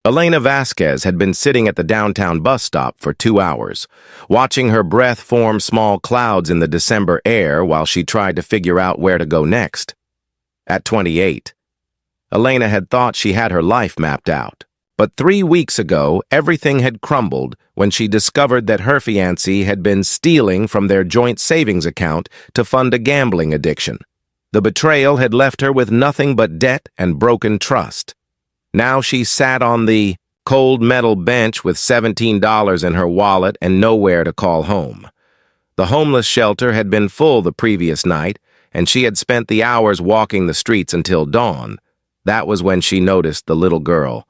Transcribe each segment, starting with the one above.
Elena Vasquez had been sitting at the downtown bus stop for 2 hours, watching her breath form small clouds in the December air while she tried to figure out where to go next. At 28, Elena had thought she had her life mapped out. But 3 weeks ago, everything had crumbled when she discovered that her fiancé had been stealing from their joint savings account to fund a gambling addiction. The betrayal had left her with nothing but debt and broken trust. Now she sat on the cold metal bench with $17 in her wallet and nowhere to call home. The homeless shelter had been full the previous night, and she had spent the hours walking the streets until dawn. That was when she noticed the little girl.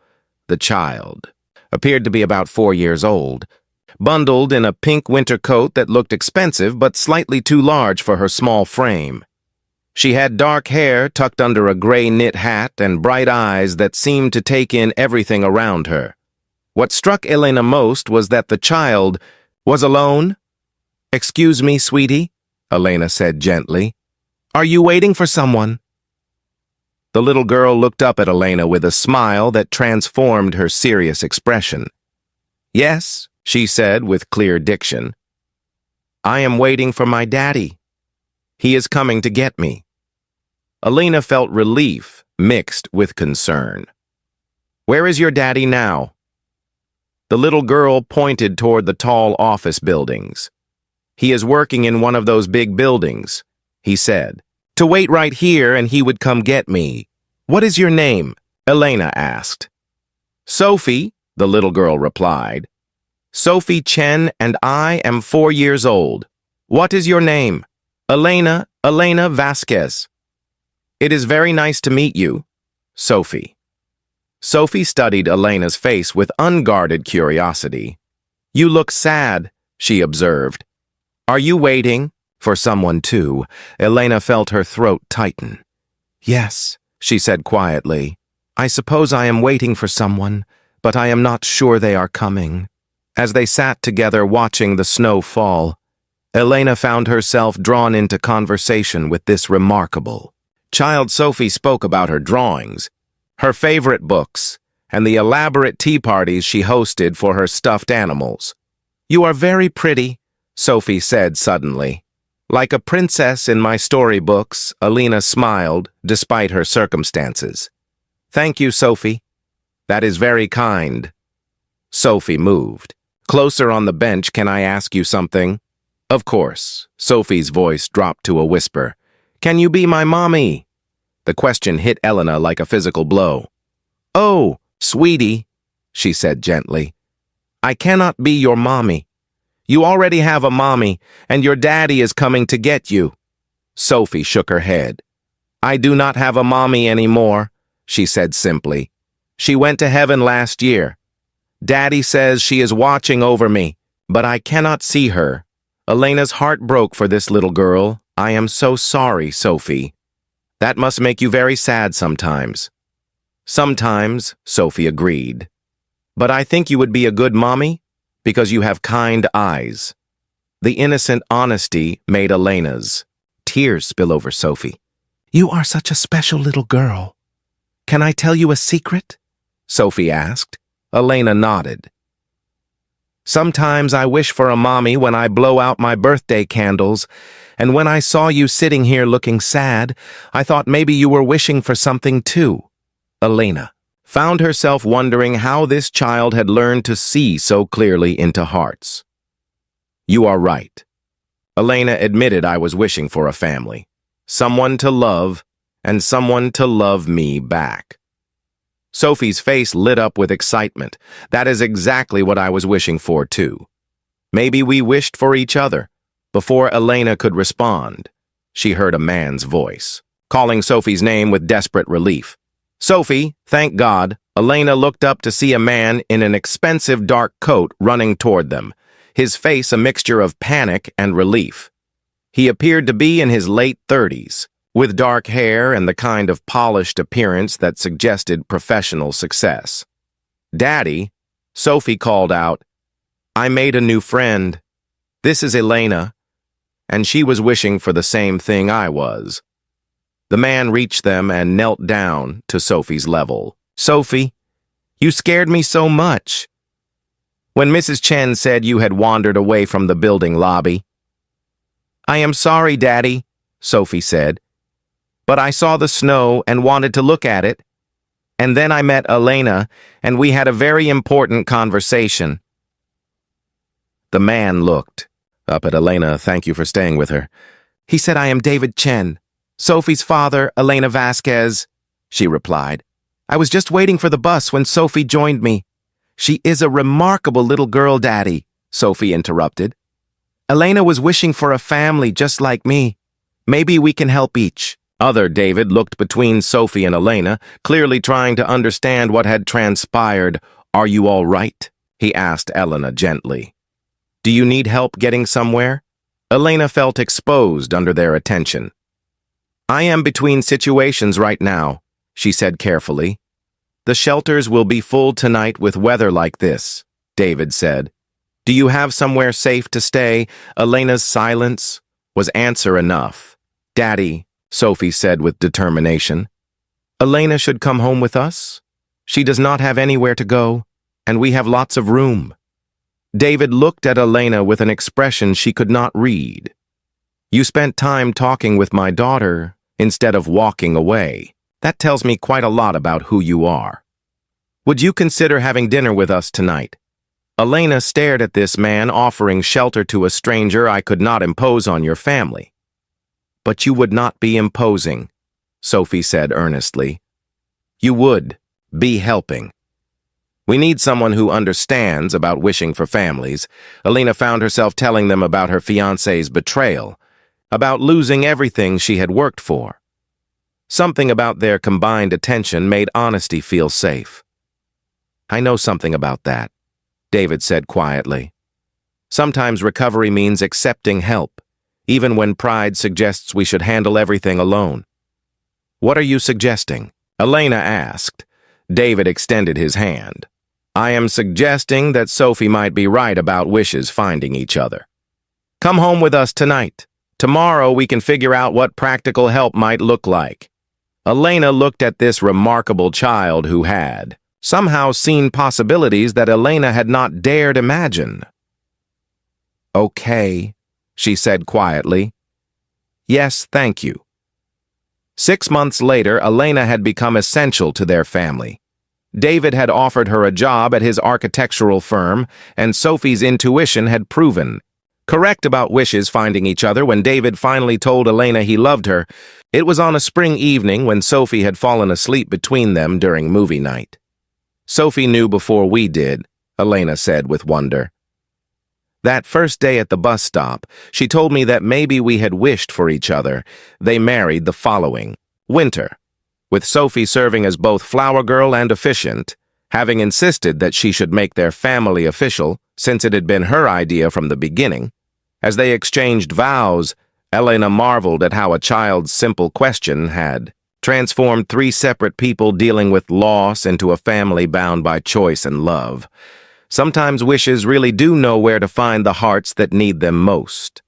The child appeared to be about 4 years old, bundled in a pink winter coat that looked expensive but slightly too large for her small frame. She had dark hair tucked under a gray knit hat and bright eyes that seemed to take in everything around her. What struck Elena most was that the child was alone. "Excuse me, sweetie," Elena said gently. "Are you waiting for someone?" The little girl looked up at Elena with a smile that transformed her serious expression. "Yes," she said with clear diction. "I am waiting for my daddy. He is coming to get me." Elena felt relief mixed with concern. "Where is your daddy now?" The little girl pointed toward the tall office buildings. "He is working in one of those big buildings," he said. "To wait right here and he would come get me." "What is your name?" Elena asked. "Sophie," the little girl replied. "Sophie Chen, and I am 4 years old. What is your name?" "Elena Vasquez." "It is very nice to meet you, Sophie." Sophie studied Elena's face with unguarded curiosity. "You look sad," she observed. "Are you waiting for someone too?" Elena felt her throat tighten. "Yes," she said quietly. "I suppose I am waiting for someone, but I am not sure they are coming." As they sat together watching the snow fall, Elena found herself drawn into conversation with this remarkable child. Sophie spoke about her drawings, her favorite books, and the elaborate tea parties she hosted for her stuffed animals. "You are very pretty," Sophie said suddenly. "Like a princess in my storybooks," Elena smiled, despite her circumstances. "Thank you, Sophie. That is very kind." Sophie moved. "Closer on the bench, can I ask you something?" "Of course." Sophie's voice dropped to a whisper. "Can you be my mommy?" The question hit Elena like a physical blow. "Oh, sweetie," she said gently. "I cannot be your mommy. You already have a mommy, and your daddy is coming to get you." Sophie shook her head. "I do not have a mommy anymore," she said simply. "She went to heaven last year. Daddy says she is watching over me, but I cannot see her." Elena's heart broke for this little girl. "I am so sorry, Sophie. That must make you very sad sometimes." "Sometimes," Sophie agreed. "But I think you would be a good mommy because you have kind eyes." The innocent honesty made Elena's tears spill over Sophie. "You are such a special little girl. Can I tell you a secret?" Sophie asked. Elena nodded. "Sometimes I wish for a mommy when I blow out my birthday candles, and when I saw you sitting here looking sad, I thought maybe you were wishing for something too." Elena found herself wondering how this child had learned to see so clearly into hearts. "You are right." Elena admitted, "I was wishing for a family. Someone to love, and someone to love me back." Sophie's face lit up with excitement. "That is exactly what I was wishing for, too." Maybe we wished for each other. Before Elena could respond, she heard a man's voice, calling Sophie's name with desperate relief. "Sophie, thank God." Elena looked up to see a man in an expensive dark coat running toward them, his face a mixture of panic and relief. He appeared to be in his late 30s, with dark hair and the kind of polished appearance that suggested professional success. "Daddy," Sophie called out, "I made a new friend. This is Elena," and she was wishing for the same thing I was. The man reached them and knelt down to Sophie's level. "Sophie, You scared me so much. When Mrs. Chen said you had wandered away from the building lobby. I am sorry, Daddy, Sophie said. But I saw the snow and wanted to look at it. And then I met Elena, and we had a very important conversation. The man looked up at Elena. Thank you for staying with her. He said, I am David Chen, Sophie's father, Elena Vasquez, she replied. I was just waiting for the bus when Sophie joined me. She is a remarkable little girl, Daddy, Sophie interrupted. Elena was wishing for a family just like me. Maybe we can help each. Other David looked between Sophie and Elena, clearly trying to understand what had transpired. Are you all right? He asked Elena gently. Do you need help getting somewhere? Elena felt exposed under their attention. I am between situations right now, she said carefully. The shelters will be full tonight with weather like this, David said. Do you have somewhere safe to stay? Elena's silence was answer enough. Daddy, Sophie said with determination. Elena should come home with us. She does not have anywhere to go, and we have lots of room. David looked at Elena with an expression she could not read. You spent time talking with my daughter instead of walking away. That tells me quite a lot about who you are. Would you consider having dinner with us tonight? Elena stared at this man offering shelter to a stranger. I could not impose on your family. But you would not be imposing, Sophie said earnestly. You would be helping. We need someone who understands about wishing for families. Elena found herself telling them about her fiancé's betrayal, about losing everything she had worked for. Something about their combined attention made honesty feel safe. I know something about that, David said quietly. Sometimes recovery means accepting help, even when pride suggests we should handle everything alone. What are you suggesting? Elena asked. David extended his hand. I am suggesting that Sophie might be right about wishes finding each other. Come home with us tonight. Tomorrow we can figure out what practical help might look like. Elena looked at this remarkable child who had somehow seen possibilities that Elena had not dared imagine. Okay, she said quietly. Yes, thank you. 6 months later, Elena had become essential to their family. David had offered her a job at his architectural firm, and Sophie's intuition had proven correct about wishes finding each other. When David finally told Elena he loved her, it was on a spring evening when Sophie had fallen asleep between them during movie night. Sophie knew before we did, Elena said with wonder. That first day at the bus stop, she told me that maybe we had wished for each other. They married the following winter, with Sophie serving as both flower girl and officiant, having insisted that she should make their family official since it had been her idea from the beginning. As they exchanged vows, Elena marveled at how a child's simple question had transformed 3 separate people dealing with loss into a family bound by choice and love. Sometimes wishes really do know where to find the hearts that need them most.